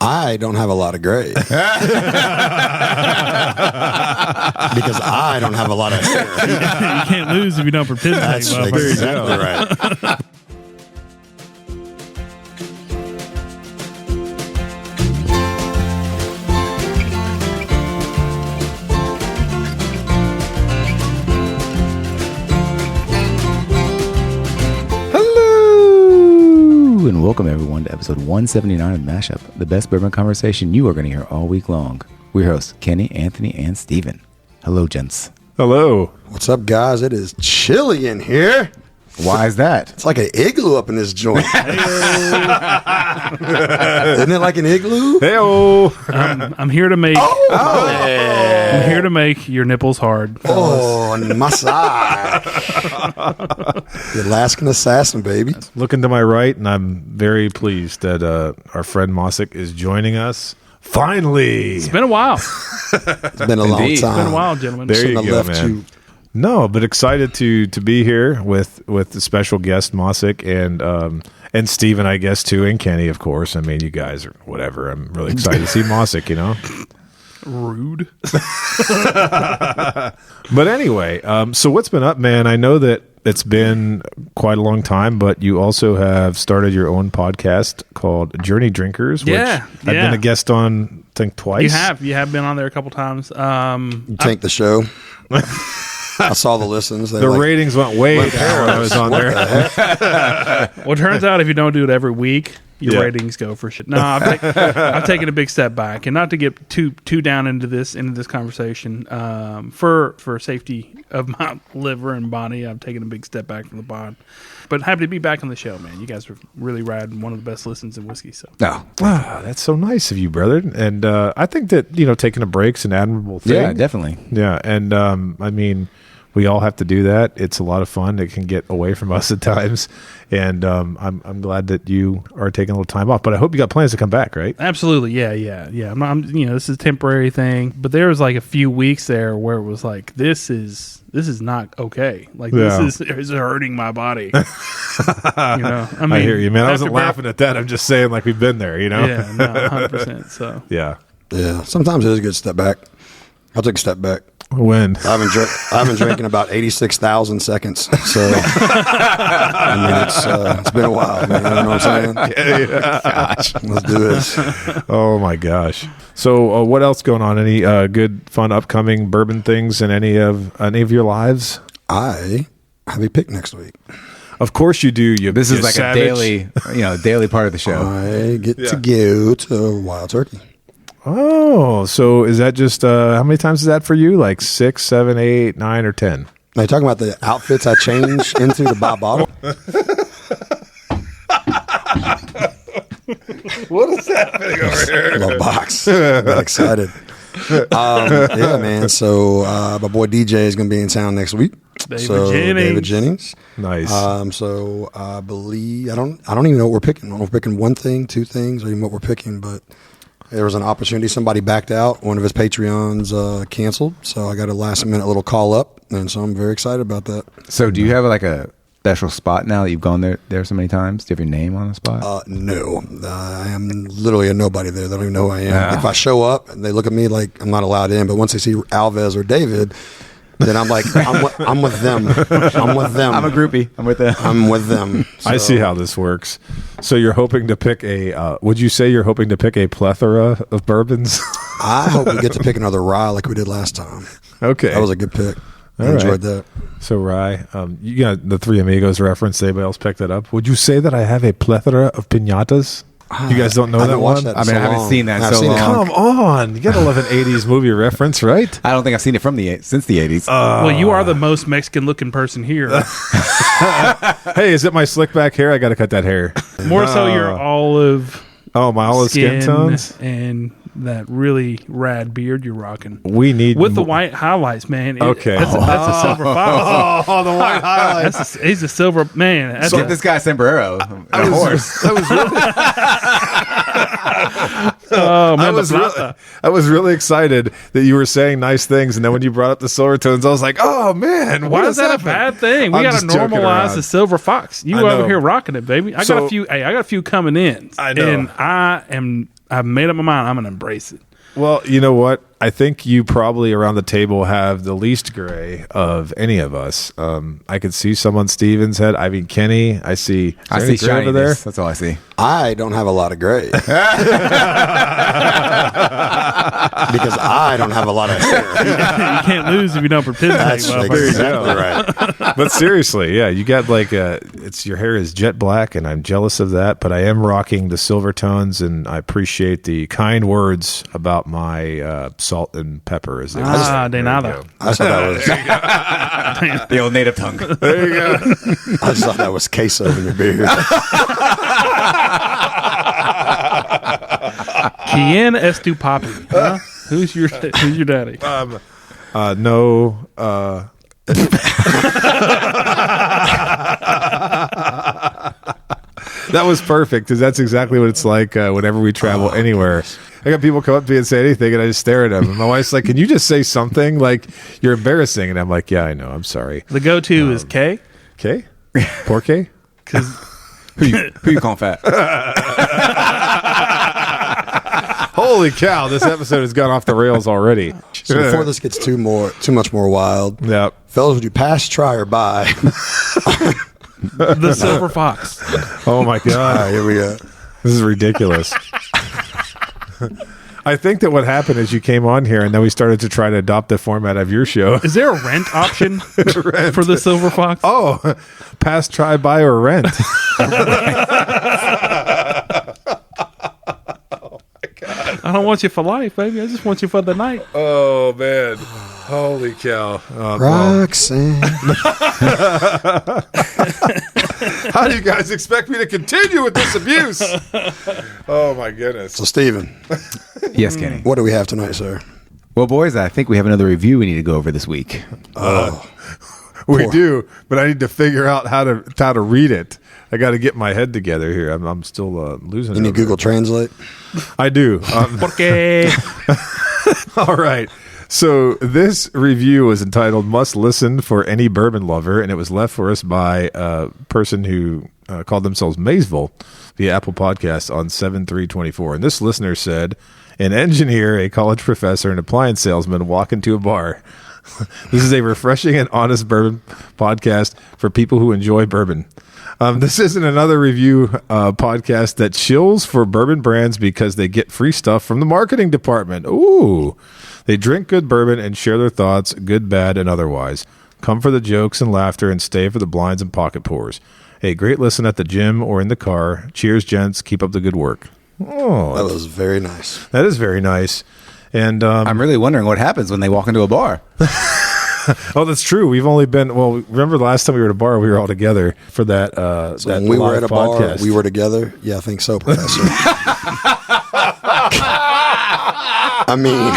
I don't have a lot of gray. Because I don't have a lot of hair. You can't lose if you don't participate. That's Bubba. exactly right. And welcome everyone to episode 179 of Mashup, the best bourbon conversation you are going to hear all week long. We're hosts Kenny, Anthony, and Steven. Hello, gents. Hello. What's up, guys? It is chilly in here. Why is that? It's like an igloo up in this joint. Isn't it like an igloo? Hey-o. I'm here to make. I'm here to make your nipples hard. Oh, massage. The Alaskan assassin, baby. Looking to my right, and I'm very pleased that our friend Mosick is joining us. Finally. It's been a while. It's been a long time. Indeed. It's been a while, gentlemen. There you Shouldn't go, have left man. you. No, but excited to be here with the special guest Mosick and Steven, I guess, too, and Kenny, of course. I mean, you guys are whatever. I'm really excited to see Mosick, you know. Rude. But anyway, so what's been up, man? I know that it's been quite a long time, but you also have started your own podcast called Journey Drinkers, which I've been a guest on, I think, twice. You have been on there a couple times. You tank the show. I saw the listens. The ratings went way down when I was on there. Well, it turns out if you don't do it every week, your ratings go for shit. No, I've taken a big step back, and not to get too down into this conversation. For safety of my liver and body, I've taken a big step back from the pod. But happy to be back on the show, man. You guys are really rad and one of the best listens in whiskey. So, No. Wow, that's so nice of you, brother. And I think that taking a break's an admirable thing. Yeah, definitely. Yeah, and I mean, we all have to do that. It's a lot of fun. It can get away from us at times, and I'm glad that you are taking a little time off. But I hope you got plans to come back, right? absolutely, yeah. I'm this is a temporary thing, but there was like a few weeks there where it was like this is not okay. Like this is hurting my body. I hear you, man. I wasn't after laughing at that. I'm just saying, like, we've been there, Yeah, no, 100%. So Yeah. Yeah, sometimes it is a good step back. I'll take a step back. When? I've been drinking about 86,000 seconds. So, I mean, it's been a while, man. You know what I'm saying? Yeah. Gosh. Let's do this. Oh, my gosh. So what else going on? Any good, fun, upcoming bourbon things in any of your lives? I have a pick next week. Of course you do. This is like savage. a daily part of the show. I get to go to Wild Turkey. Oh, so is that just how many times is that for you? Like 6, 7, 8, 9, or 10? Are you talking about the outfits I change into to buy a bottle? What is happening over here? Little box. Got excited. Yeah, man. So my boy DJ is going to be in town next week. David Jennings. Nice. So I believe I don't even know what we're picking. I don't know if we're picking one thing, two things, or even what we're picking, but there was an opportunity. Somebody backed out. One of his Patreons canceled. So I got a last minute little call up. And so I'm very excited about that. So do you have like a special spot now that you've gone there so many times? Do you have your name on the spot? No. I am literally a nobody there. They don't even know who I am. If I show up and they look at me like I'm not allowed in, but once they see Alves or David, then I'm like, I'm with them. I'm with them. I'm a groupie. I'm with them. I'm with them. I see how this works. So you're hoping to pick would you say you're hoping to pick a plethora of bourbons? I hope we get to pick another rye like we did last time. Okay. That was a good pick. I All enjoyed right. that. So rye, you got the Three Amigos reference. Anybody else pick that up? Would you say that I have a plethora of piñatas? You guys don't know I that haven't one? watched that in I mean, so I haven't long. seen that in I've so seen it. long. Come on. You got to love an 80s movie reference, right? I don't think I've seen it since the 80s. well, you are the most Mexican looking person here. Hey, is it my slick back hair? I got to cut that hair. More so your olive Oh, my olive skin tones? and that really rad beard you're rocking. We need With the white highlights, man. Okay. That's a silver fox. Oh, the white highlights. He's a silver man. That's Get this guy a sombrero. A horse. oh man, I was really excited that you were saying nice things, and then when you brought up the silver tones, I was like, "Oh man, why is that a bad thing? We got to normalize the silver fox. You over here rocking it, baby. I got a few coming in. I know. And I've made up my mind. I'm going to embrace it. Well, you know what? I think you probably around the table have the least gray of any of us. I could see some on Steven's head. I mean, Kenny, I see shininess over there. That's all I see. I don't have a lot of gray. Because I don't have a lot of hair. You can't lose if you don't participate. That's exactly right. But seriously, yeah, you got like your hair is jet black, and I'm jealous of that. But I am rocking the silver tones, and I appreciate the kind words about my salt and pepper. As they de nada. I just thought that was The old native tongue. There you go. I just thought that was queso in your beard. ¿Quién es tu papi? Huh? Who's your daddy? No. That was perfect because that's exactly what it's like whenever we travel anywhere. I got people come up to me and say anything, and I just stare at them. And my wife's like, "Can you just say something? Like you're embarrassing." And I'm like, "Yeah, I know. I'm sorry." The go-to is K. K? Poor K? Because Who you calling fat? Holy cow! This episode has gone off the rails already. So before this gets too much more wild, Yep. fellas, would you pass, try, or buy? the silver fox. Oh my All god! right, here we go. This is ridiculous. I think that what happened is you came on here and then we started to try to adopt the format of your show. Is there a rent option for the silver fox? Oh, pass, try, buy, or rent. I don't want you for life, baby. I just want you for the night. Oh, man. Holy cow. Oh, Roxanne. how do you guys expect me to continue with this abuse? Oh, my goodness. So, Steven, Yes, Kenny. what do we have tonight, sir? Well, boys, I think we have another review we need to go over this week. We do, but I need to figure out how to read it. I got to get my head together here. I'm still losing it. You need over Google Translate? I do. Porque All right. So this review was entitled "Must Listen for Any Bourbon Lover," and it was left for us by a person who called themselves Maysville via Apple Podcast on 7/3/24. And this listener said, "An engineer, a college professor, and appliance salesman walk into a bar. This is a refreshing and honest bourbon podcast for people who enjoy bourbon. This isn't another review podcast that shills for bourbon brands because they get free stuff from the marketing department. Ooh. They drink good bourbon and share their thoughts, good, bad, and otherwise. Come for the jokes and laughter and stay for the blinds and pocket pours. A great listen at the gym or in the car. Cheers, gents. Keep up the good work." Oh, That was very nice. that is very nice. And I'm really wondering what happens when they walk into a bar. oh, that's true. We've only been remember the last time we were at a bar, we were all together for that. So that when we were live at a bar, podcast. we were together. Yeah, I think so, Professor. I mean,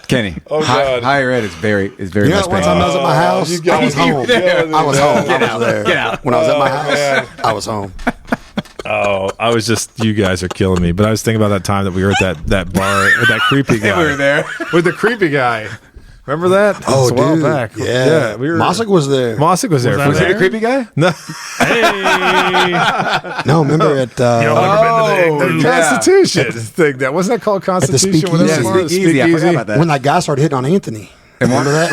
Kenny, Oh, God. higher ed is very you know, much one pain. time I was at my house, you I guys was were home. there. I was home. Get I out. was there. Get out. When I was at my house, man. I was home. Oh, I was just, you guys are killing me. But I was thinking about that time that we were at that bar with that creepy guy. We were there. With the creepy guy. Remember that? Oh, It's a while dude. back. Yeah. we were. Mossick was there. Mossick was there. Was for I Was he that. the creepy guy? No. hey, No, remember at you know, Oh, been to the yeah. Constitution thing. That wasn't that called Constitution? Speakeasy. Whatever Yeah, it was? Speakeasy. I forgot about that. when that guy started hitting on Anthony. Remember that?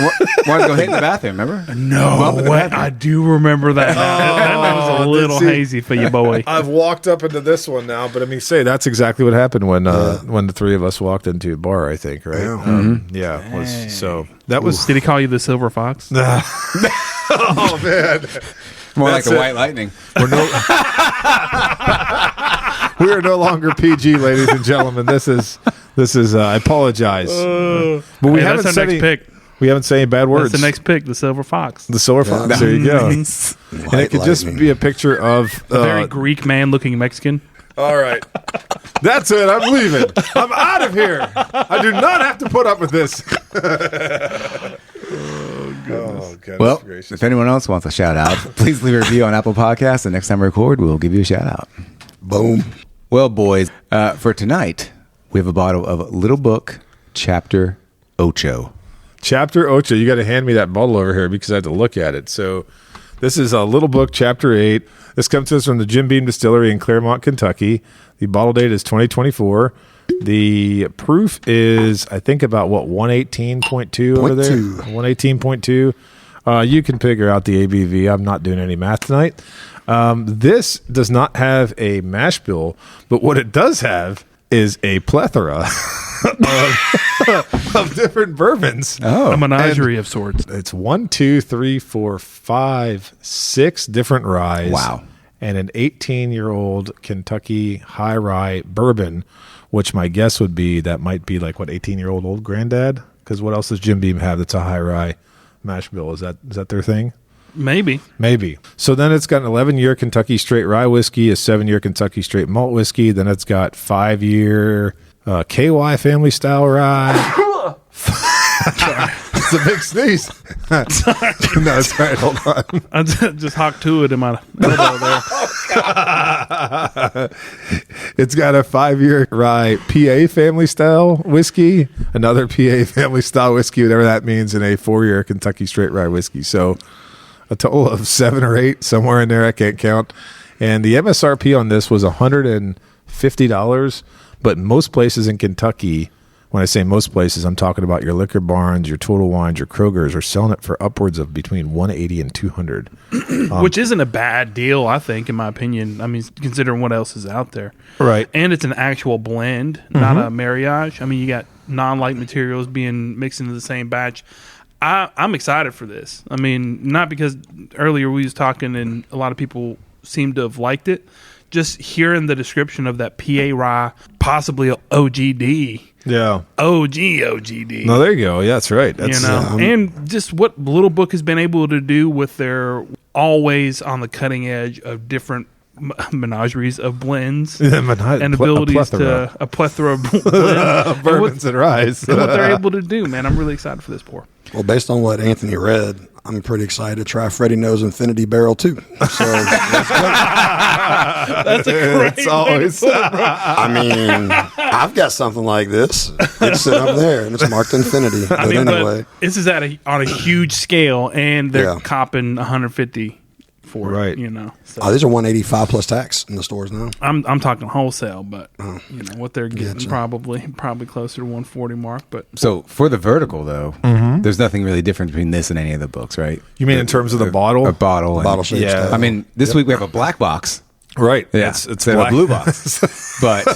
Wanted to go hit in the bathroom, remember? no way. I do remember that. That was a little see. hazy for you, boy. I've walked up into this one now, but I mean, that's exactly what happened when the three of us walked into a bar. I think, right? Yeah. Yeah, it was so that was. Did he call you the silver fox? Oh man, More like That's the it. white lightning. we are no longer PG, ladies and gentlemen. This is. I apologize, but we Hey, haven't that's said our next any, pick. we haven't said any bad words. That's the next pick, the silver fox. The silver fox. There you go. And it could just be a picture of A very Greek man looking Mexican. all right. That's it. I'm leaving. I'm out of here. I do not have to put up with this. Oh, goodness Well, gracious. if anyone else wants a shout out, please leave a review on Apple Podcasts. And next time we record, we'll give you a shout out. Boom. Well, boys, for tonight, we have a bottle of Little Book Chapter Ocho. Chapter Ocho. You got to hand me that bottle over here because I have to look at it. So this is a Little Book Chapter 8. This comes to us from the Jim Beam Distillery in Claremont, Kentucky. The bottle date is 2024. The proof is, I think, about 118.2 over there. 118.2. You can figure out the ABV. I'm not doing any math tonight. This does not have a mash bill, but what it does have is a plethora of different bourbons. Oh, a menagerie of sorts. It's 1, 2, 3, 4, 5, 6 different ryes. Wow. And an 18-year-old Kentucky high rye bourbon, which my guess would be that might be like 18-year-old old granddad. Because what else does Jim Beam have that's a high rye mash bill? Is that their thing? Maybe. So then it's got an 11-year Kentucky straight rye whiskey, a 7-year Kentucky straight malt whiskey. Then it's got 5-year KY family style rye. It's a big sneeze. No, it's right. Hold on. I just hocked to it in my elbow there. It's got a 5-year rye PA family style whiskey, another PA family style whiskey, whatever that means, and a 4-year Kentucky straight rye whiskey. So a total of 7 or 8, somewhere in there. I can't count. And the MSRP on this was $150, but most places in Kentucky, when I say most places, I'm talking about your Liquor Barns, your Total Wines, your Kroger's, are selling it for upwards of between $180 and $200. Which isn't a bad deal, I think, in my opinion. I mean, considering what else is out there. Right. And it's an actual blend, not a marriage. I mean, you got non-light materials being mixed into the same batch. I'm excited for this. I mean, not because earlier we was talking and a lot of people seem to have liked it. Just hearing the description of that PA rye, possibly OGD. Yeah. OGD. No, there you go. Yeah, that's right. That's, and just what Little Book has been able to do with their always on the cutting edge of different menageries of blends and abilities to a plethora of blends, bourbons and ryes. And what they're able to do, man. I'm really excited for this pour. Well, based on what Anthony read, I'm pretty excited to try Freddie No's Infinity Barrel too. So that's a great. It's always. I mean, I've got something like this. It's sitting up there, and it's marked Infinity. But anyway, this is on a huge scale, and they're copping 150 for it. Right. You know, so. These are 185 plus tax in the stores now. I'm talking wholesale, but you know what they're getting probably closer to 140 mark. But so for the vertical though, there's nothing really different between this and any of the books, right? You mean in terms of the bottle? A bottle. Bottle shape. Yeah. I mean, this week we have a black box. Right. Yeah. It's a blue box. But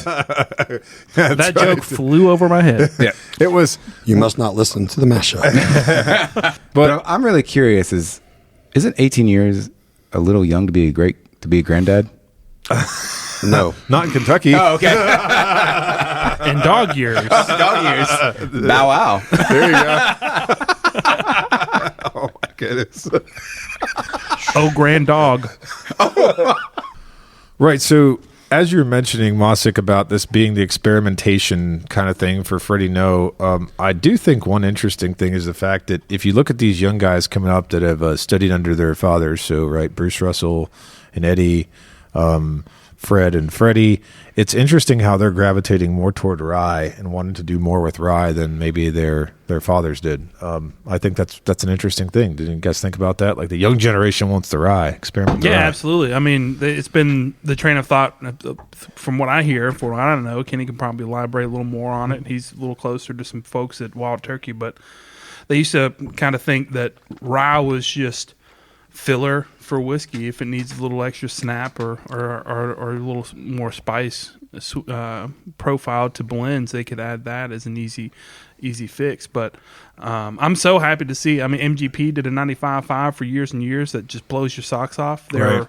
that joke flew over my head. Yeah. It was. You must not listen to the mashup. But I'm really curious: isn't 18 years a little young to be a granddad? No, not in Kentucky. Oh, okay. In dog years. Dog years. Bow wow. There you go. Oh my goodness. Oh, grand dog. Right. So as you're mentioning, Mosick, about this being the experimentation kind of thing for Freddie No, I do think one interesting thing is the fact that if you look at these young guys coming up that have studied under their fathers, so right, Bruce Russell and Eddie, Fred and Freddie, it's interesting how they're gravitating more toward rye and wanting to do more with rye than maybe their fathers did. I think that's an interesting thing. Didn't you guys think about that? Like the young generation wants the rye, experiment with rye. Yeah, absolutely. I mean, it's been the train of thought from what I hear, for what I don't know. Kenny can probably elaborate a little more on it. He's a little closer to some folks at Wild Turkey, but they used to kind of think that rye was just filler for whiskey. If it needs a little extra snap or a little more spice profile to blends, they could add that as an easy fix. But I'm so happy to see. I mean, MGP did a 95.5 for years and years that just blows your socks off. I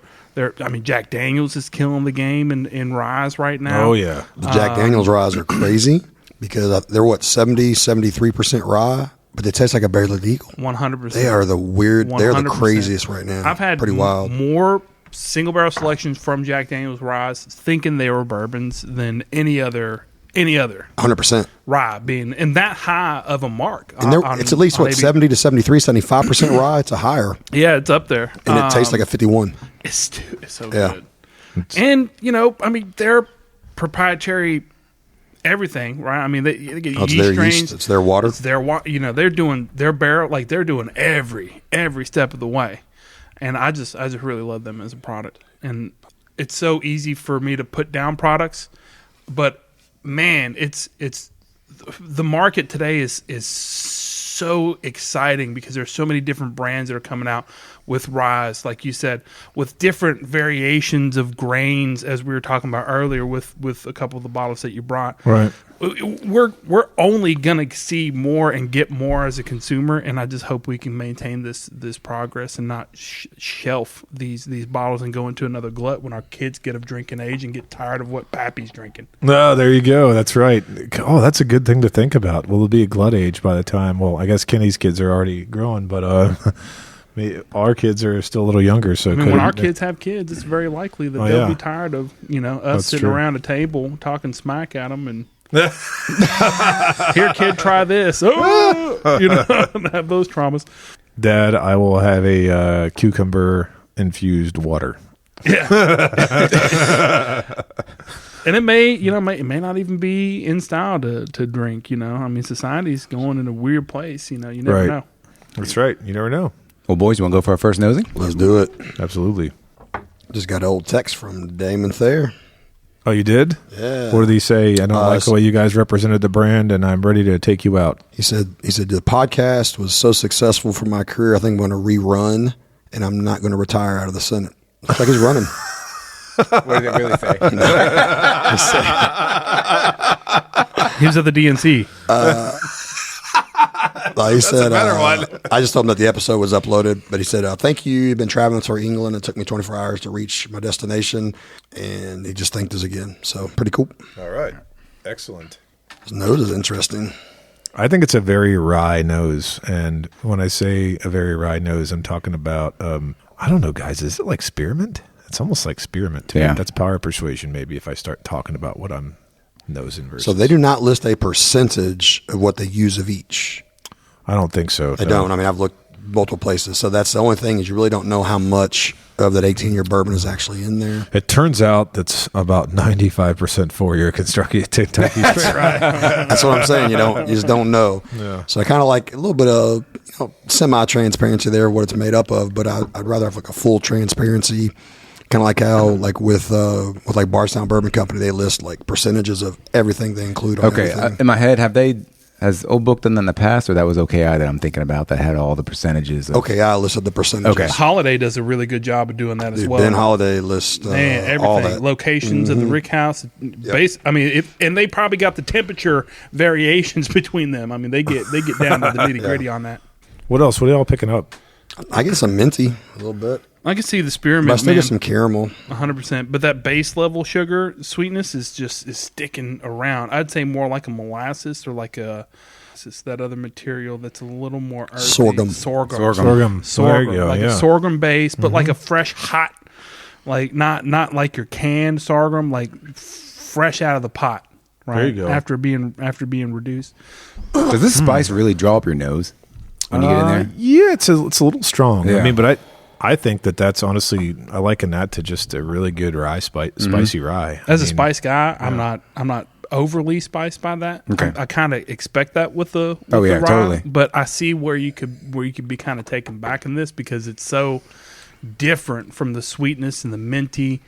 mean, Jack Daniels is killing the game in ryes right now. Oh yeah, the Jack Daniels ryes are crazy because they're 73% rye. But they taste like a Bearded Eagle. 100%. They are the weird. 100%. They're the craziest right now. I've had pretty wild. More single barrel selections from Jack Daniels rye, thinking they were bourbons, than any other 100% rye being in that high of a mark. And it's at least 70 to 73, 75% rye. It's a higher. Yeah, it's up there, and it tastes like a 51. It's so good. And I mean, they're proprietary. Everything, right? I mean, they get yeast strains. It's their water. It's their water. They're doing their barrel, like they're doing every step of the way, and I just really love them as a product. And it's so easy for me to put down products but man, it's the market today is so exciting because there's so many different brands that are coming out with ryes, like you said, with different variations of grains, as we were talking about earlier with a couple of the bottles that you brought. Right. We're only gonna see more and get more as a consumer, and I just hope we can maintain this progress and not shelf these bottles and go into another glut when our kids get of drinking age and get tired of what Pappy's drinking. No, there you go. That's right. Oh, that's a good thing to think about. Will it be a glut age by the time? Well, I guess Kenny's kids are already growing, but our kids are still a little younger. So when our kids have kids, it's very likely that they'll be tired of us That's sitting true. around a table talking smack at them and. Here, kid, try this. Oh, have those traumas. Dad, I will have a cucumber infused water. Yeah, and it may, it may not even be in style to drink. Society's going in a weird place. You never know. That's right. You never know. Well, boys, you want to go for our first nosing? Let's do it. Absolutely. Just got an old text from Damon Thayer. Oh, you did? Yeah. What did he say? I don't like the way you guys represented the brand, and I'm ready to take you out. He said the podcast was so successful for my career. I think I'm going to rerun, and I'm not going to retire out of the Senate. Looks like he's running. What did it really say? He was at the DNC. He said, I just told him that the episode was uploaded, but he said, thank you. You've been traveling through England. It took me 24 hours to reach my destination, and he just thanked us again. So pretty cool. All right. Excellent. His nose is interesting. I think it's a very rye nose. And when I say a very rye nose, I'm talking about, I don't know, guys, is it like spearmint? It's almost like spearmint to me. That's power persuasion, maybe, if I start talking about what I'm nosing versus. So they do not list a percentage of what they use of each. I don't think so. They don't. I mean, I've looked multiple places. So that's the only thing is you really don't know how much of that 18-year bourbon is actually in there. It turns out that's about 95% 4-year Kentucky Straight Rye. That's what I'm saying. You just don't know. Yeah. So I kind of like a little bit of semi-transparency there, what it's made up of. But I'd rather have like a full transparency, kind of like how like with Bardstown Bourbon Company, they list like percentages of everything they include. On everything. In my head, has Old Book done that in the past, or that was OKI that I'm thinking about that had all the percentage? OKI listed the percentages. Okay. Holiday does a really good job of doing that as well. Ben Holiday lists everything, all that. locations of the Rick House. And they probably got the temperature variations between them. I mean, they get down to the nitty gritty on that. What else? What are y'all picking up? I get some minty a little bit. I can see the spearmint. But I still get some caramel. 100%. But that base level sugar sweetness is sticking around. I'd say more like a molasses or like that other material that's a little more earthy. Sorghum. There you go, like a sorghum base, but like a fresh, hot, like not like your canned sorghum, like fresh out of the pot. Right. There you go. After being reduced. Does this spice really draw up your nose when you get in there? Yeah, it's a little strong. Yeah. I mean, but I think that's honestly, I liken that to just a really good rye, spicy rye. As a spice guy, I'm not overly spiced by that. Okay. I kind of expect that with the rye, totally. But I see where you could be kind of taken back in this because it's so different from the sweetness and the minty,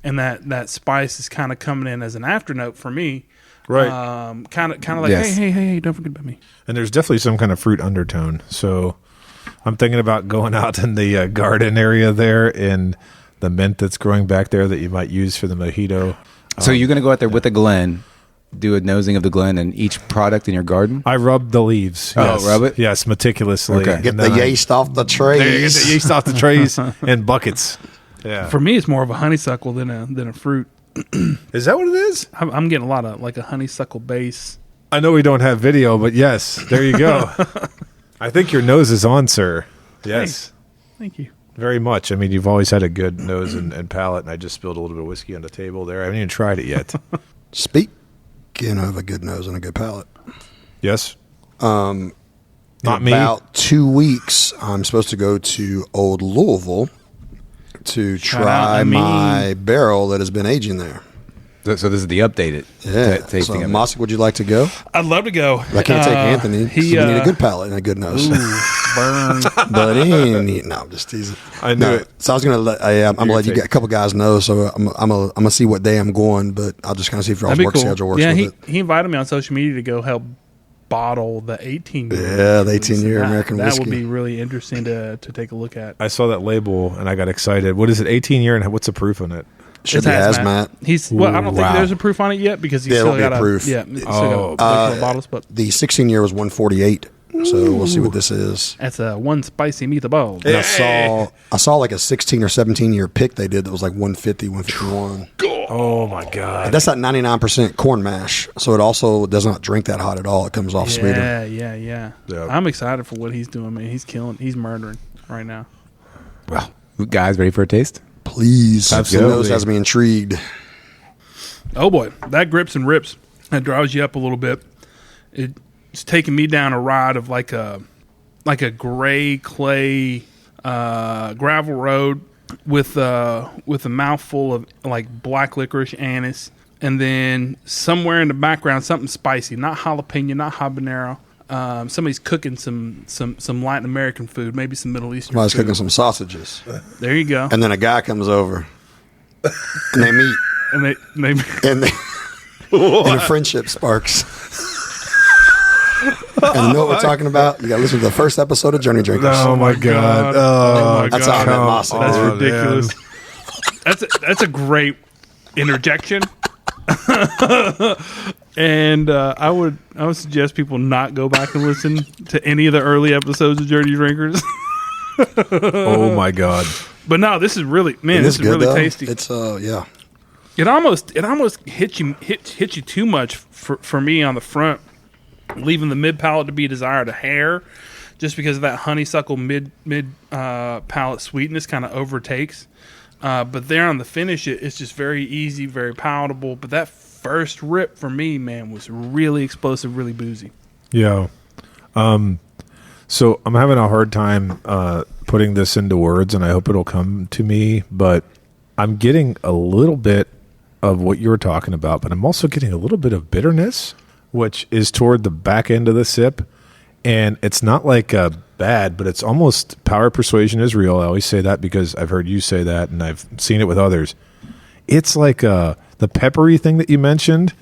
and that spice is kind of coming in as an afternote for me. Right. Kind of like, Yes. hey, don't forget about me. And there's definitely some kind of fruit undertone. So I'm thinking about going out in the garden area there and the mint that's growing back there that you might use for the mojito. So you're going to go out there with a Glen, do a nosing of the Glen and each product in your garden? I rub the leaves. Oh, Yes. rub it? Yes, meticulously. Okay. Get the yeast off the trays. There you get the yeast off the trays and buckets. Yeah. For me, it's more of a honeysuckle than a fruit. Is that what it is? I'm getting a lot of like a honeysuckle base. I know we don't have video, but yes, there you go. I think your nose is on, sir. Yes. Thank you. Very much. I mean, you've always had a good nose and palate, and I just spilled a little bit of whiskey on the table there. I haven't even tried it yet. Speaking of a good nose and a good palate. Yes? In Not me. about 2 weeks, I'm supposed to go to Old Louisville to Shout out try to me. my barrel that has been aging there. So this is the updated tasting So, of it. Mossick, would you like to go? I'd love to go. I can't take Anthony. He We need a good palate and a good nose. burn. But he ain't eating. No, I'm just teasing. I knew it. So I was gonna let I'm gonna let you get a couple guys know. So I'm gonna see what day I'm going, but I'll just kind of see if y'all's work schedule works. Yeah, with it. he invited me on social media to go help bottle the 18-year. Yeah, the 18-year American that whiskey. Would be really interesting to take a look at. I saw that label and I got excited. What is it? 18 year, and what's the proof on it? Should It's be hazmat. I don't think there's a proof on it yet because he's There'll still got be a proof. Yeah, he's still got bottles, but The 16-year was 148. So we'll see what this is. that's a one spicy meatball. And I saw like a 16 or 17-year pick they did that was like 150, 151. Oh my god! And that's not 99% corn mash, so it also does not drink that hot at all. It comes off sweeter. Yeah. Yep. I'm excited for what he's doing, man. He's killing. He's murdering right now. Well, guys, ready for a taste? Please. Absolutely. Those has me intrigued. Oh boy, that grips and rips. That draws you up a little bit. It's taking me down a ride of like a gray clay gravel road with a mouthful of like black licorice anise, and then somewhere in the background something spicy, not jalapeno, not habanero. Somebody's cooking some Latin American food, maybe some Middle Eastern Somebody's food. cooking some sausages. There you go. And then a guy comes over and they meet And and a friendship sparks. And you know what we're talking about? You got to listen to the first episode of Journey Drinkers. Oh my god! Oh my That's God. how I met Mossy. That's Oh, ridiculous. That's a great interjection. And I would suggest people not go back and listen to any of the early episodes of Journey Drinkers. Oh my god! But no, this is really It this is really though. tasty. It's yeah. It almost hits you too much for me on the front, leaving the mid palate to be desired a hair, just because of that honeysuckle mid palate sweetness kind of overtakes. But there on the finish, it's just very easy, very palatable. But that first rip for me, man, was really explosive, really boozy. Yeah. So I'm having a hard time putting this into words, and I hope it'll come to me. But I'm getting a little bit of what you were talking about, but I'm also getting a little bit of bitterness, which is toward the back end of the sip. And it's not like bad, but it's almost power persuasion is real. I always say that because I've heard you say that, and I've seen it with others. It's like the peppery thing that you mentioned.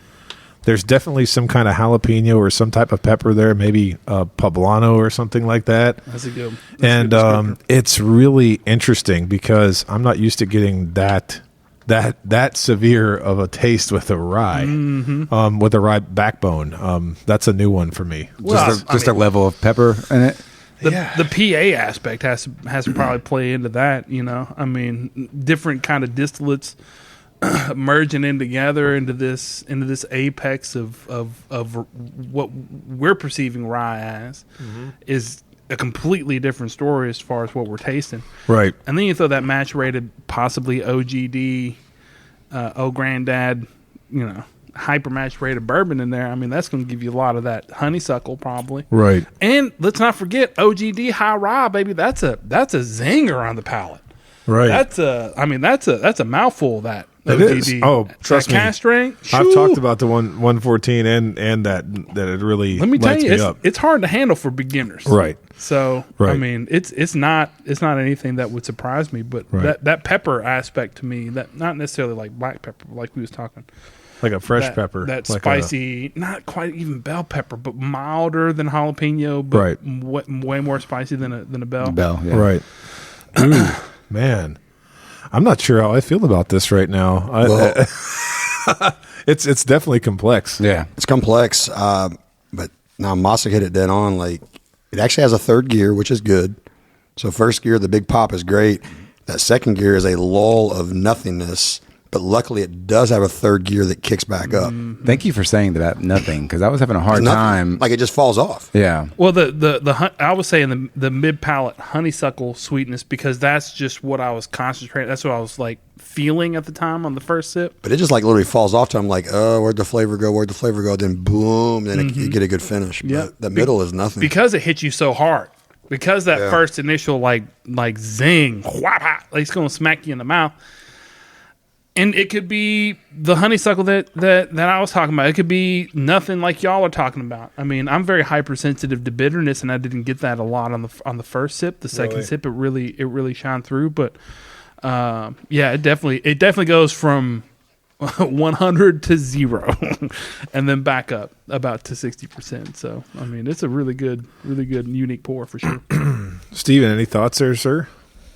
There's definitely some kind of jalapeno or some type of pepper there, maybe poblano or something like that. That's a good. And it's really interesting because I'm not used to getting that severe of a taste with a rye, with a rye backbone. That's a new one for me. Well, Just a level of pepper in it. The PA aspect has to probably play into that. You know, I mean, different kind of distillates merging in together into this apex of what we're perceiving rye as is a completely different story as far as what we're tasting. Right. And then you throw that match rated, possibly OGD, Old Granddad, hyper match rated bourbon in there. I mean, that's going to give you a lot of that honeysuckle probably. Right. And let's not forget OGD high rye, baby. That's a zinger on the palate. Right. That's a mouthful of that. It OGD. is. Oh, trust that me. Cast strength. I've talked about the 114 and that it really Let me tell lights you, me up. it's hard to handle for beginners. Right. So Right. I mean, it's not anything that would surprise me, but Right. that pepper aspect to me, that not necessarily like black pepper, like we was talking, Like a fresh that, pepper. that like spicy, not quite even bell pepper, but milder than jalapeno, but Right. way more spicy than a bell. Bell, yeah. Right. Ooh, man. I'm not sure how I feel about this right now. Well, It's definitely complex. Yeah. it's complex, but now Mossick hit it dead on. Like, it actually has a third gear, which is good. So first gear, the big pop is great. That second gear is a lull of nothingness, but luckily it does have a third gear that kicks back up. Thank you for saying that nothing, because I was having a hard Nothing. time. Like, it just falls off. Yeah. Well, I was saying the mid palate honeysuckle sweetness, because that's just what I was concentrating. That's what I was like feeling at the time on the first sip. But it just like literally falls off to I'm like, oh, where'd the flavor go? Where'd the flavor go? Then boom, then you get a good finish. Yeah. But the middle is nothing. Because it hit you so hard. Because that Yeah. first initial like zing, whap, like it's going to smack you in the mouth. And it could be the honeysuckle that I was talking about. It could be nothing like y'all are talking about. I mean, I'm very hypersensitive to bitterness, and I didn't get that a lot on the first sip. The second sip, it really shined through. But it definitely goes from 100 to 0, and then back up about to 60%. So I mean, it's a really good, unique pour for sure. Steven, any thoughts there, sir?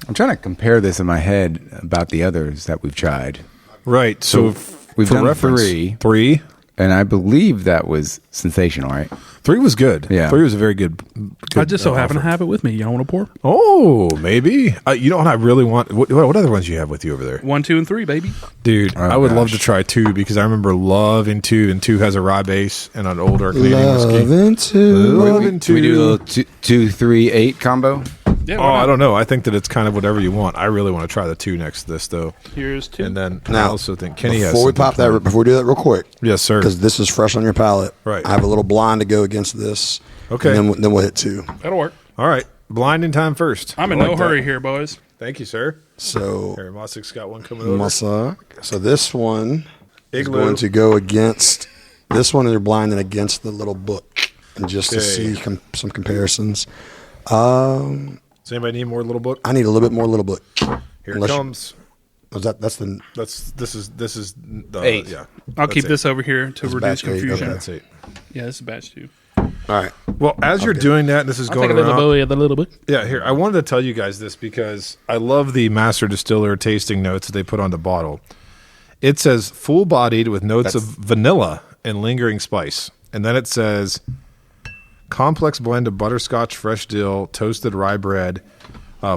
I'm trying to compare this in my head about the others that we've tried. Right. So we've done reference, 3. 3. And I believe that was sensational, right? 3 was good. Yeah. 3 was a very good I just so happen to have it with me. Y'all want to pour? Oh, maybe. You know what I really want? What other ones you have with you over there? 1, 2, and 3, baby. Dude, I would love to try 2 because I remember loving 2, and 2 has a rye base and an older Canadian whiskey. Loving 2. We do a little 2, 3, 8 combo. Yeah, I don't know. I think that it's kind of whatever you want. I really want to try the 2 next to this, though. Here's 2. And then now, I also think Kenny has before we pop that, before we do that real quick. Yes, sir. Because this is fresh on your palate. Right. I have a little blind to go against this. Okay. And then we'll hit 2. That'll work. All right. Blinding time first. I'm in no hurry here, boys. Thank you, sir. So Harry Mossick's got one coming over. Mossack. So this one is Igloo. going to go against this one, and they're blinding against the little book, and just to see some comparisons. Does anybody need more little book? I need a little bit more little book. Here it comes. This This is the 8. Yeah. I'll keep this over here to reduce batch 8, confusion. okay. That's 8. Yeah, this is batch 2. All right. Well, as you're doing that, and this is I'll going take a little around. bit of the little bit. Yeah, here. I wanted to tell you guys this because I love the master distiller tasting notes that they put on the bottle. It says full-bodied with notes of vanilla and lingering spice. And then it says complex blend of butterscotch, fresh dill, toasted rye bread,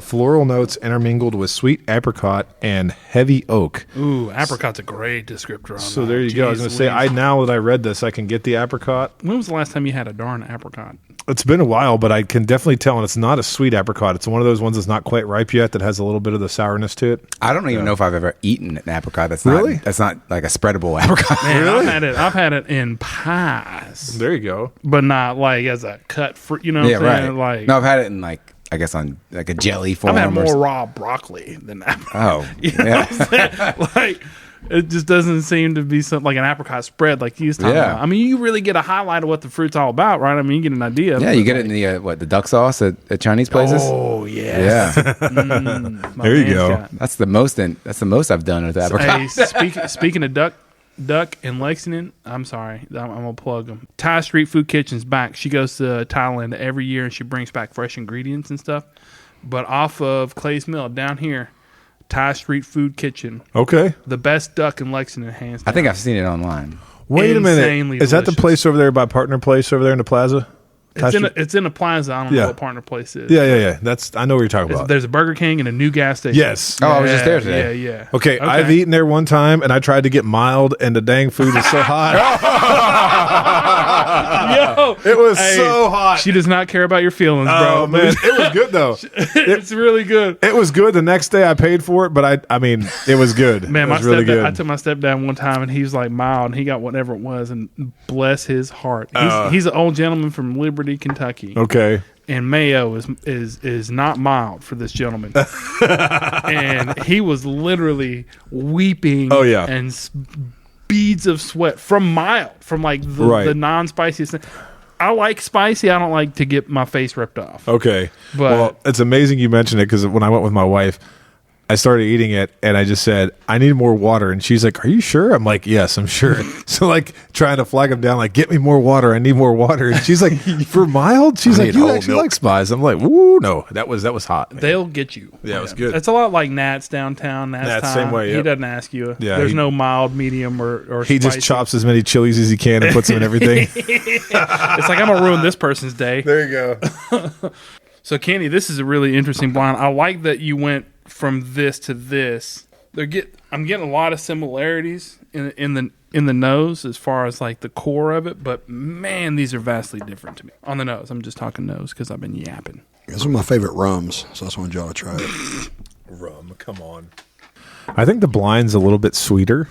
floral notes intermingled with sweet apricot and heavy oak. Ooh, apricot's a great descriptor on So that. there you go. I was going to say, now that I read this, I can get the apricot. When was the last time you had a darn apricot? It's been a while, but I can definitely tell, and it's not a sweet apricot. It's one of those ones that's not quite ripe yet that has a little bit of the sourness to it. I don't even know if I've ever eaten an apricot. That's Really? That's not like a spreadable apricot. Man, Really? I've had it in pies, There you go. but not like as a cut fruit. You know what Yeah, I'm right. saying? Like, No, I've had it in I guess on like a jelly form. I've had or more raw broccoli than apricot. Oh, You know yeah. what I'm saying? Like, it just doesn't seem to be something like an apricot spread like you was talking Yeah. about. I mean, you really get a highlight of what the fruit's all about, right? I mean, you get an idea. Yeah, you get it in the the duck sauce at Chinese places. Oh, yes. Yeah, There you go. that's the most. That's the most I've done with apricot. Hey, speaking of duck in Lexington, I'm sorry, I'm gonna plug them. Thai Street Food Kitchen's back. She goes to Thailand every year and she brings back fresh ingredients and stuff. But off of Clay's Mill down here, Thai Street Food Kitchen, Okay. the best duck in Lexington, hands down. I think I've seen it online. Wait a minute. Insanely Is that the delicious. place over there by Partner Place over there in the plaza? It's in a plaza. I don't know Yeah. what partner place is. Yeah. I know what you're talking about. There's a Burger King and a new gas station. Yes. Oh, I was just there today. Yeah. Okay, I've eaten there one time, and I tried to get mild, and the dang food is so hot. Yo, It was so hot. She does not care about your feelings, bro. Oh, man. It was good, though. It's really good. It was good. The next day, I paid for it, but I mean, it was good. Man, it my was really stepdad, good. I took my stepdad one time, and he was like mild, and he got whatever it was, and bless his heart. He's an old gentleman from Liberty, Kentucky, Okay. and mayo is not mild for this gentleman. And he was literally weeping. Oh, yeah. And beads of sweat from like the non-spiciest thing. I like spicy. I don't like to get my face ripped off. Okay. But- well, it's amazing you mentioned it because when I went with my wife, I started eating it and I just said, I need more water. And she's like, are you sure? I'm like, yes, I'm sure. So like trying to flag him down, like, get me more water. I need more water. And she's like, for mild? She's I like, need you whole actually milk. like spice. I'm like, woo, no, that was hot. man. They'll get you. Yeah, it was good. It's a lot like Nat's downtown. Nat's Nat's, time. same way, He yep. doesn't ask you. Yeah, There's he- no mild, medium, or He just spicy. chops as many chilies as he can and puts them in everything. It's like, I'm going to ruin this person's day. There you go. So, Kenny, this is a really interesting blind. I like that you went from this to this. I'm getting a lot of similarities in the nose as far as like the core of it, but man, these are vastly different to me. On the nose, I'm just talking nose because I've been yapping. Those are my favorite rums, so I just want y'all to try it. Rum, come on. I think the blind's a little bit sweeter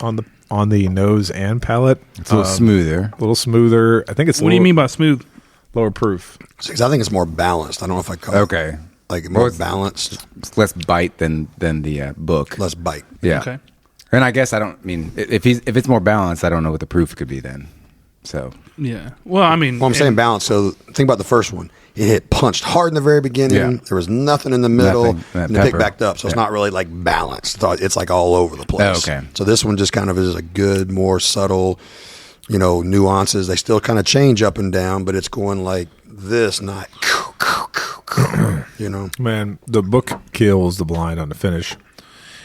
on the nose and palate. It's a little smoother. A little smoother. I think it's What do you mean by smooth? lower proof. Because I think it's more balanced. I don't know if I call it Okay, like more Well, it's- balanced, it's less bite than the book. less bite. Yeah. Okay. And I guess if it's more balanced, I don't know what the proof could be then. So yeah. Well, I mean, I'm saying balance. So think about the first one. It hit punched hard in the very beginning. Yeah. There was nothing in the middle, and it picked pepper. back up. So it's not really like balanced. It's like all over the place. Oh, okay. So this one just kind of is a good, more subtle, nuances. They still kind of change up and down, but it's going like this, not Man, the book kills the blind on the finish.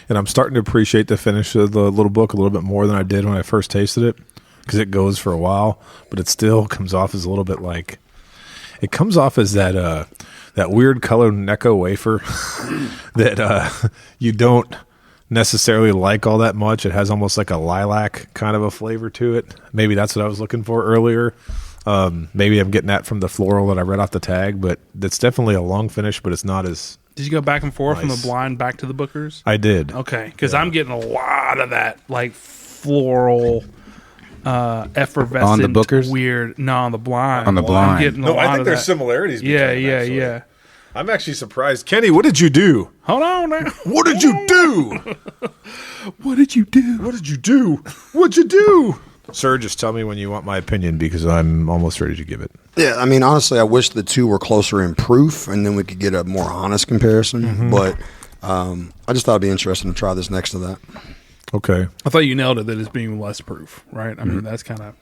And I'm starting to appreciate the finish of the little book a little bit more than I did when I first tasted it, because it goes for a while, but it still comes off as a little bit like, it comes off as that weird colored Necco wafer that you don't necessarily like all that much. It has almost like a lilac kind of a flavor to it. Maybe that's what I was looking for earlier. Maybe I'm getting that from the floral that I read off the tag, but it's definitely a long finish, but it's not as... Did you go back and forth from Nice. the blind back to the Bookers? I did. Okay, because I'm getting a lot of that, like floral, effervescent, On the Bookers? weird. No, on the blind. On the blind. I'm getting a lot of that. similarities. Yeah, yeah, yeah. I'm actually surprised. Kenny, what did you do? Hold on now. What did you do? What did you do? What did you do? What'd you do? Sir, just tell me when you want my opinion, because I'm almost ready to give it. Yeah, I mean, honestly, I wish the two were closer in proof, and then we could get a more honest comparison. Mm-hmm. But I just thought it'd be interesting to try this next to that. Okay. I thought you nailed it, that it's being less proof, right? I mean, that's kind of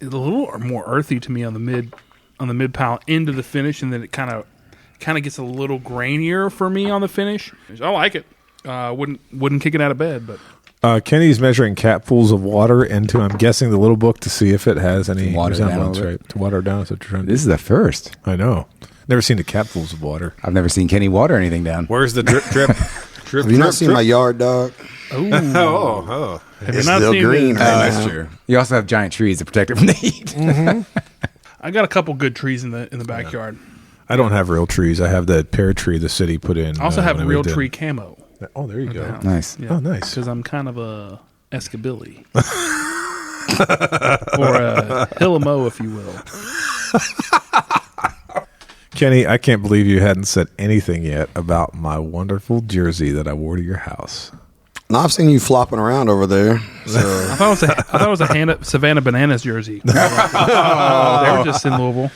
a little more earthy to me on the mid palate into the finish, and then it kind of gets a little grainier for me on the finish. I like it. Wouldn't kick it out of bed, but Kenny's measuring capfuls of water into, I'm guessing, the little book to see if it has any water down resemblance, a little right? To water it down is what you're trying to do. This is the first. I know. Never seen the capfuls of water. I've never seen Kenny water anything down. Where's the drip, drip? Drip, Have you not seen my yard, dog? Oh. have you It's not still seen green. the- Right That's now. true. You also have giant trees to protect it from the heat. I got a couple good trees in the backyard. I don't have real trees. I have that pear tree the city put in. I also have when I real moved in. tree camo. Oh, there you go. Nice. Yeah. Oh, nice. Because I'm kind of a Escabilly. Or a Hillamo, if you will. Kenny, I can't believe you hadn't said anything yet about my wonderful jersey that I wore to your house. Now, I've seen you flopping around over there. So I thought it was a Savannah Bananas jersey. They were just in Louisville.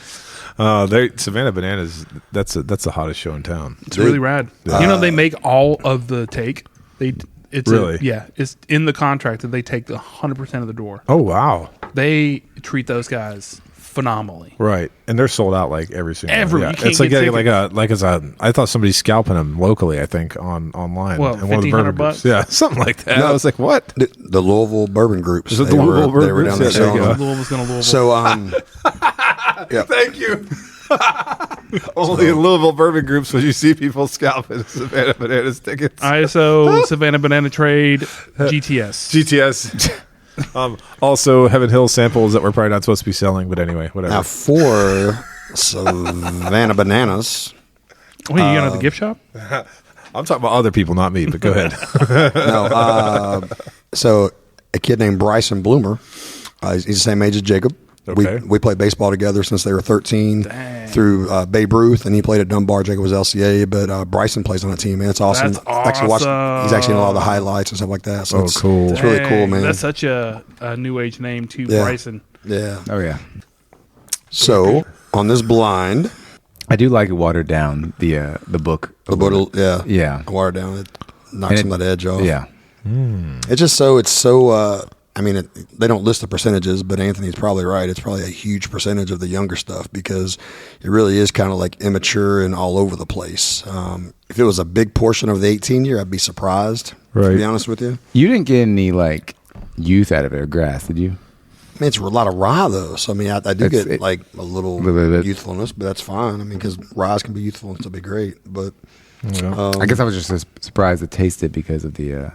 Savannah Bananas, that's the hottest show in town. It's really rad. You know, they make all of the take. Really? It's in the contract that they take 100% of the door. Oh, wow. They treat those guys phenomenally. Right. And they're sold out like every single You can't It's like get I thought somebody's scalping them locally, I think, online. Well, in one of the bourbon $1,500 groups. Yeah, something like that. No. I was like, what? the Louisville Bourbon Groups. Is it they the Louisville were, they Bourbon were down Groups? there Yeah, there you selling go. them. Louisville's going to Louisville. So, yeah. Thank you. Only in Louisville Bourbon Groups would you see people scalping Savannah Bananas tickets. ISO Savannah Banana Trade GTS. GTS. Also, Heaven Hill samples that we're probably not supposed to be selling, but anyway, whatever. Now, for Savannah Bananas, Wait, you got it at the gift shop? I'm talking about other people, not me, but go ahead. so a kid named Bryson Bloomer, he's the same age as Jacob. Okay. We played baseball together since they were 13 through Babe Ruth, and he played at Dunbar. Jacob was LCA, but Bryson plays on the team, man. It's awesome. That's Actually awesome. he's actually in a lot of the highlights and stuff like that. So Oh, it's, cool. It's really cool, man. That's such a new age name, too, Yeah. Bryson. Yeah. Oh, yeah. So on this blind, I do like it watered down, the book. the bottle, yeah, Yeah. water down, it knocks some of that edge off. Yeah. It's just I mean, they don't list the percentages, but Anthony's probably right. It's probably a huge percentage of the younger stuff because it really is kind of like immature and all over the place. If it was a big portion of the 18-year, I'd be surprised, to Right. be honest with you. You didn't get any, like, youth out of it or grass, did you? I mean, it's a lot of rye, though. So, I mean, I do It's- get, like, a little bit. youthfulness, but that's fine. I mean, because ryes can be youthful and still be great. But I guess I was just surprised to taste it because of the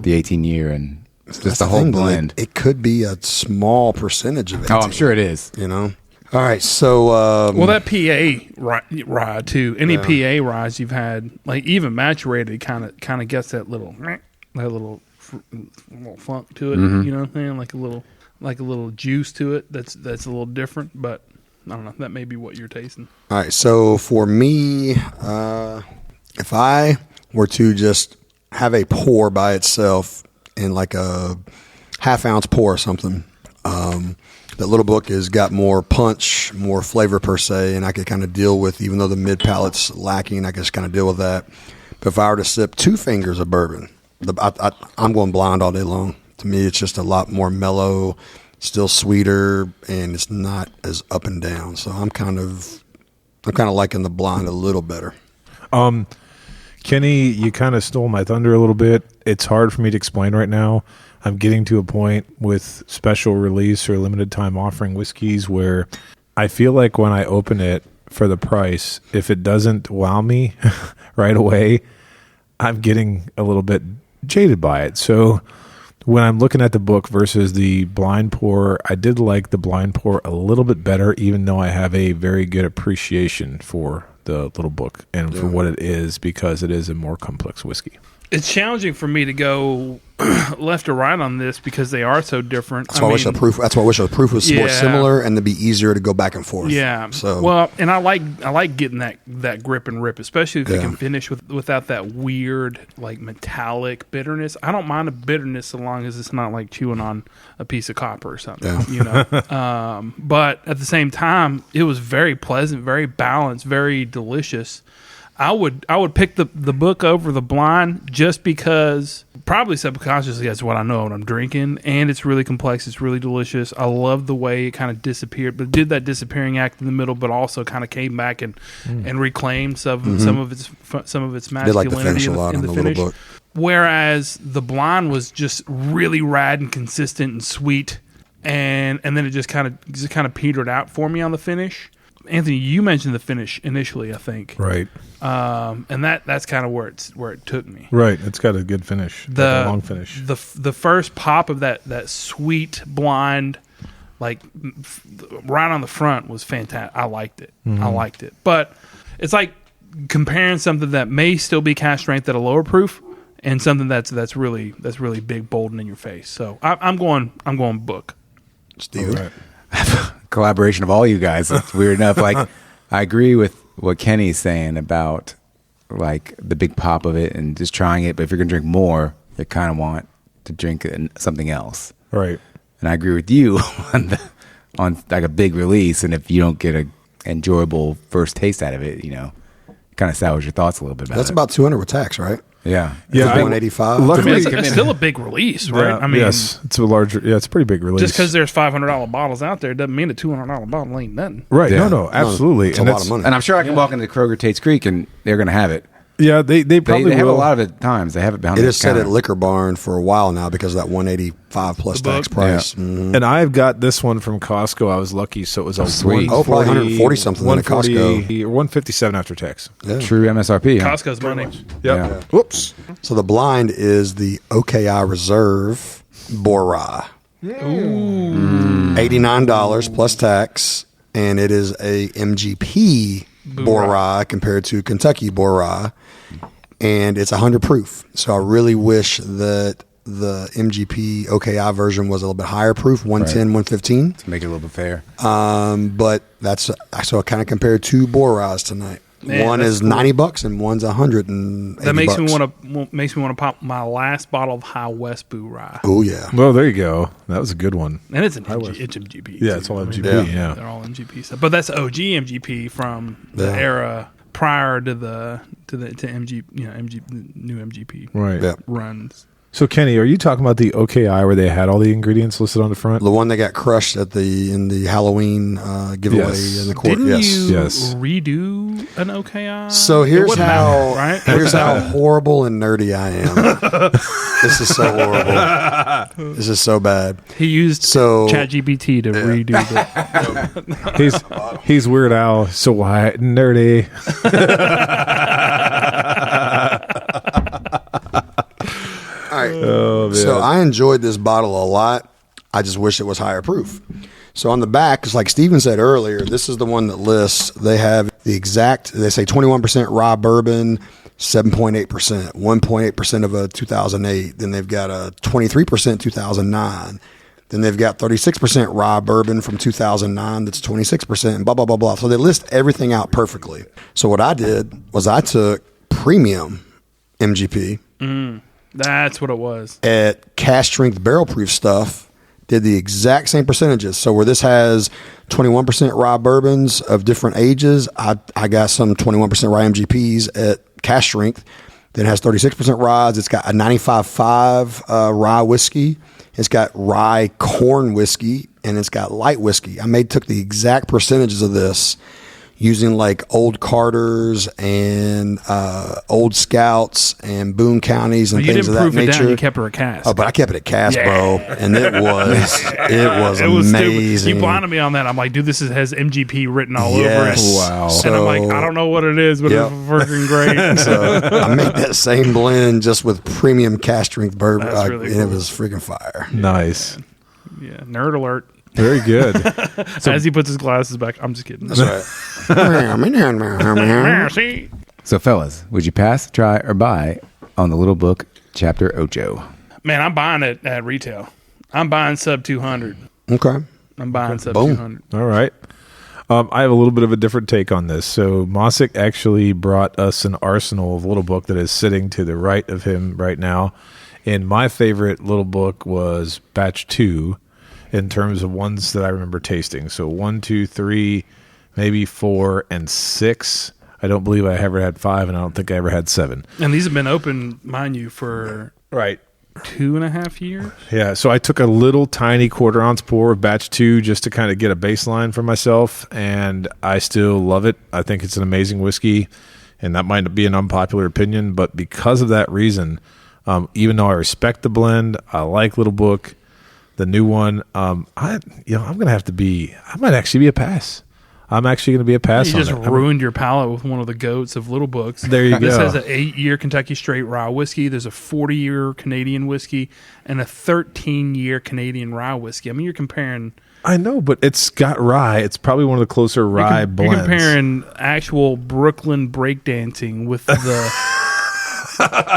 18-year and that's just the whole thing, though. blend. It could be a small percentage of it. Oh, I'm sure it is. You know? All right, so... Well, that PA rye, too. Any PA ryes you've had, like even maturated, kind of gets that little funk to it. Mm-hmm. You know what I'm saying? Like a little juice to it. That's a little different, but I don't know. That may be what you're tasting. All right, so for me, if I were to just have a pour by itself, in like a half-ounce pour or something. That little book has got more punch, more flavor per se, and I could kind of deal with, even though the mid palate's lacking, I could just kind of deal with that. But if I were to sip 2 fingers of bourbon, I'm going blind all day long. To me, it's just a lot more mellow, still sweeter, and it's not as up and down. So I'm kind of liking the blind a little better. Kenny, you kind of stole my thunder a little bit. It's hard for me to explain right now. I'm getting to a point with special release or limited time offering whiskeys where I feel like when I open it for the price, if it doesn't wow me right away, I'm getting a little bit jaded by it. So when I'm looking at the book versus the blind pour, I did like the blind pour a little bit better, even though I have a very good appreciation for the little book and for what it is, because it is a more complex whiskey. It's challenging for me to go left or right on this because they are so different. That's why I wish the proof was more similar and to be easier to go back and forth. Yeah. So well, and I like getting that grip and rip, especially if you can finish without that weird like metallic bitterness. I don't mind a bitterness so long as it's not like chewing on a piece of copper or something. Yeah. You know. But at the same time, it was very pleasant, very balanced, very delicious. I would pick the book over the blind just because, probably subconsciously, that's what I know what I'm drinking, and it's really complex. It's really delicious. I love the way it kind of disappeared, but did that disappearing act in the middle, but also kind of came back and reclaimed some of its masculinity. Did like the finish a lot on the finish. little book. Whereas the blind was just really rad and consistent and sweet, and then it just kind of petered out for me on the finish. Anthony, you mentioned the finish initially, I think. Right. And that's kind of where it took me. Right. It's got a good finish. A long finish. The first pop of that sweet blind, like right on the front, was fantastic. I liked it. I liked it. But it's like comparing something that may still be cask strength at a lower proof and something that's really big, bold, and in your face. So I'm going book. Steven. Right. Collaboration of all you guys. It's weird enough. Like, I agree with what Kenny's saying about like the big pop of it and just trying it. But if you're gonna drink more, you kind of want to drink something else, right? And I agree with you on like a big release. And if you don't get a enjoyable first taste out of it, kind of sours your thoughts a little bit about That's it. about 200 with tax, right? Yeah. Yeah. 185. Luckily, it's still a big release, right? Yeah, I mean, yes, it's a larger. Yeah, it's a pretty big release. Just because there's $500 bottles out there doesn't mean a $200 bottle ain't nothing. Right. Yeah. No, absolutely. It's a lot of money. And I'm sure I can walk into Kroger Tate's Creek and they're going to have it. Yeah, they probably they have will. a lot of the times. They have it behind It the is set counter. at Liquor Barn for a while now because of that 185 plus The book? tax price. Yeah. Mm-hmm. And I've got this one from Costco. I was lucky, so it was a sweet. Probably 140 something at Costco. or 157 after tax. Yeah. True MSRP. Huh? Costco's money. Yep. Yeah. Whoops. So the blind is the OKI Reserve Bora. $89 plus tax, and it is a MGP Bora compared to Kentucky Bora, and it's 100 proof. So I really wish that the MGP OKI version was a little bit higher proof, 110, 115. To make it a little bit fair. But that's so I kind of compared 2 Boras tonight. Man, one is cool. $90 and one's $180. That makes me want to pop my last bottle of High West Boo Rye. Oh yeah. Well, there you go. That was a good one. And it's MGP. Yeah, it's all MGP. Yeah. Yeah. They're all MGP stuff. But that's OG MGP from the era prior to MG, new MGP Right. Yeah. runs. So, Kenny, are you talking about the OKI where they had all the ingredients listed on the front? The one that got crushed in the Halloween giveaway Yes. in the court. Didn't Yes. you Yes. redo an OKI? So It here's wouldn't how matter, right? here's how horrible and nerdy I am. This is so horrible. This is so bad. He used So- ChatGPT to redo the. He's Weird Al, so white and nerdy. All right. Oh, man. So I enjoyed this bottle a lot. I just wish it was higher proof. So on the back, it's like Steven said earlier, this is the one that lists. They have the exact. They say 21% raw bourbon, 7.8%, 1.8% of a 2008. Then they've got a 23% 2009. Then they've got 36% raw bourbon from 2009. That's 26%, and blah blah blah blah. So they list everything out perfectly. So what I did was I took premium MGP. That's what it was. At cask strength barrel proof stuff, did the exact same percentages. So where this has 21% rye bourbons of different ages, I got some 21% rye MGPs at cask strength. Then it has 36% rye. It's got a 95.5 rye whiskey. It's got rye corn whiskey, and it's got light whiskey. Took the exact percentages of this using like old Carters and old Scouts and Boone counties and things of that nature. You didn't proof it down. You kept it at cask. Oh, but I kept it at cask, bro, and it was amazing. Stupid. You blinded me on that. I'm like, dude, this has MGP written all over it. Wow. And I'm like, I don't know what it is, but it's freaking great. So I made that same blend just with premium cask strength bourbon, really and cool. it was freaking fire. Nice. Yeah, nerd alert. Very good. As he puts his glasses back, I'm just kidding. That's right. See? So, fellas, would you pass, try, or buy on the Little Book Chapter Ocho? Man, I'm buying it at retail. I'm buying sub 200. Okay. I'm buying sub Boom. 200. All right. I have a little bit of a different take on this. So Mosick actually brought us an arsenal of Little Book that is sitting to the right of him right now. And my favorite Little Book was Batch 2 in terms of ones that I remember tasting. So 1, 2, 3, maybe 4, and 6. I don't believe I ever had 5, and I don't think I ever had 7. And these have been open, mind you, for 2.5 years. Yeah, so I took a little tiny quarter-ounce pour of Batch 2 just to kind of get a baseline for myself, and I still love it. I think it's an amazing whiskey, and that might be an unpopular opinion, but because of that reason, even though I respect the blend, I like Little Book, the new one, I'm going to have to be – I might actually be a pass. I'm actually going to be a pass on it. You just ruined your palate with one of the goats of Little Books. There you go. This has an 8-year Kentucky Straight Rye whiskey. There's a 40-year Canadian whiskey and a 13-year Canadian rye whiskey. I mean, you're comparing... I know, but it's got rye. It's probably one of the closer rye blends. You're comparing actual Brooklyn breakdancing with the...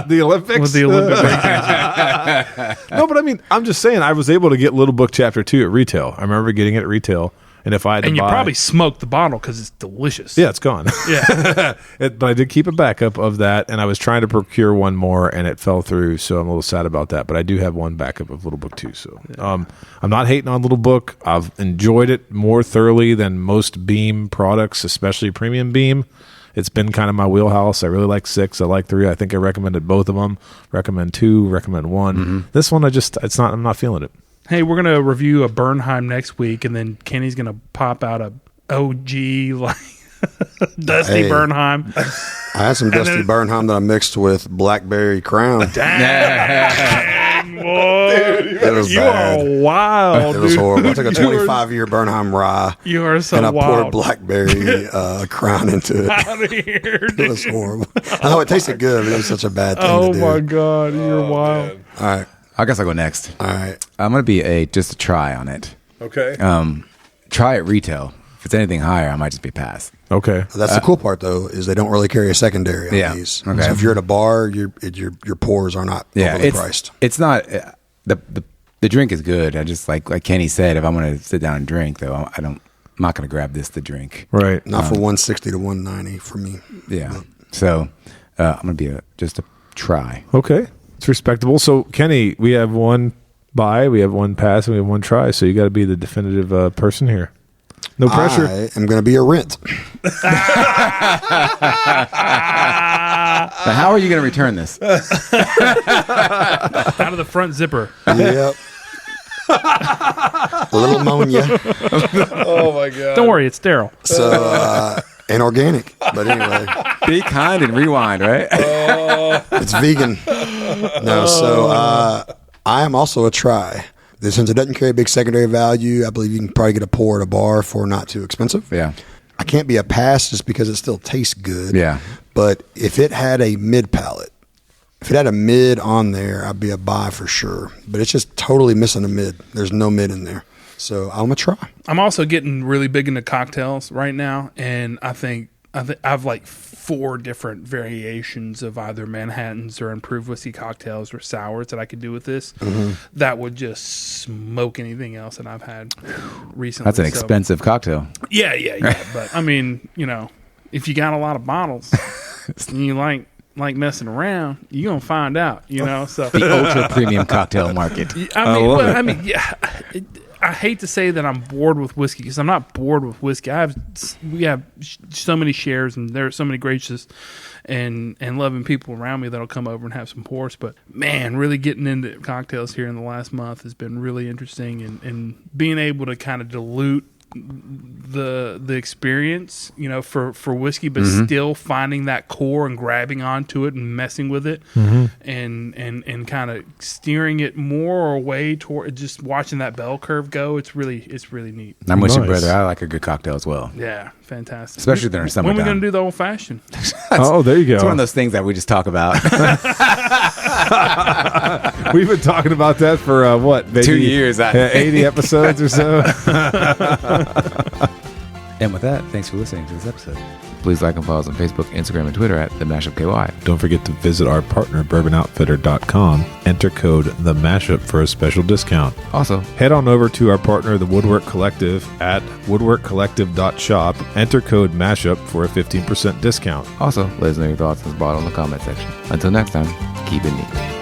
the Olympics? With the Olympic breakdancing. No, but I mean, I'm just saying I was able to get Little Book Chapter 2 at retail. I remember getting it at retail. And if I had to you buy, probably smoked the bottle because it's delicious. Yeah, it's gone. Yeah. But I did keep a backup of that, and I was trying to procure one more, and it fell through, so I'm a little sad about that. But I do have one backup of Little Book 2. So I'm not hating on Little Book. I've enjoyed it more thoroughly than most Beam products, especially Premium Beam. It's been kind of my wheelhouse. I really like 6. I like 3. I think I recommended both of them. Recommend 2. Recommend 1. Mm-hmm. This one, I'm not feeling it. Hey, we're going to review a Bernheim next week, and then Kenny's going to pop out a OG, like, Dusty Bernheim. I had some Dusty Bernheim that I mixed with Blackberry Crown. Dang, boy. It was you bad. are wild, It was dude. horrible. I took a 25-year Bernheim rye. You are so and I wild. poured Blackberry Crown into it. Out of here, dude. It was horrible. I know it tasted good, but it was such a bad thing to do. Oh, my God. You're wild. Man. All right. I guess I'll go next. All right. I'm going to be just a try on it. Okay. Try it retail. If it's anything higher, I might just be pass. Okay. That's the cool part, though, is they don't really carry a secondary on these. Okay. So if you're at a bar, your pours are not overly priced. It's not the drink is good. I just like Kenny said, if I'm going to sit down and drink, though, I'm not going to grab this to drink. Right. Not for 160 to 190 for me. Yeah. So I'm going to be just a try. Okay. It's respectable. So, Kenny, we have one buy, we have one pass, and we have one try. So you got to be the definitive person here. No pressure. I am going to be a rent. Now, how are you going to return this? Out of the front zipper. Yep. A little ammonia. Oh, my God. Don't worry, it's sterile. So, and organic. But anyway. Be kind and rewind, right? It's vegan. No, so I am also a try. Since it doesn't carry a big secondary value, I believe you can probably get a pour at a bar for not too expensive. Yeah. I can't be a pass just because it still tastes good. Yeah. But if it had a mid palate, if it had a mid on there, I'd be a buy for sure. But it's just totally missing a mid. There's no mid in there. So I'm a try. I'm also getting really big into cocktails right now, and I think I've like 4 different variations of either Manhattans or improved whiskey cocktails or sours that I could do with this that would just smoke anything else that I've had recently. That's an expensive cocktail. Yeah. But I mean, if you got a lot of bottles and you like like messing around, you're gonna find out. So the ultra premium cocktail market. I hate to say that I'm bored with whiskey because I'm not bored with whiskey. We have so many shares, and there are so many gracious and loving people around me that'll come over and have some pours. But man, really getting into cocktails here in the last month has been really interesting, and being able to kind of dilute the experience, for whiskey, but still finding that core and grabbing onto it and messing with it, and kind of steering it more away toward just watching that bell curve go. It's really neat. I'm with you, brother. I like a good cocktail as well. Yeah, fantastic. Especially during summertime. When are we going to do the old fashioned? Oh, there you go. It's one of those things that we just talk about. We've been talking about that for what? Maybe 2 years. 80 episodes or so. And with that, thanks for listening to this episode. Please like and follow us on Facebook, Instagram, and Twitter at The Mashup KY. Don't forget to visit our partner, bourbonoutfitter.com. Enter code The Mashup for a special discount. Also, head on over to our partner, The Woodwork Collective, at woodworkcollective.shop. Enter code MASHUP for a 15% discount. Also, let us know your thoughts on this bottle in the comment section. Until next time, keep it neat.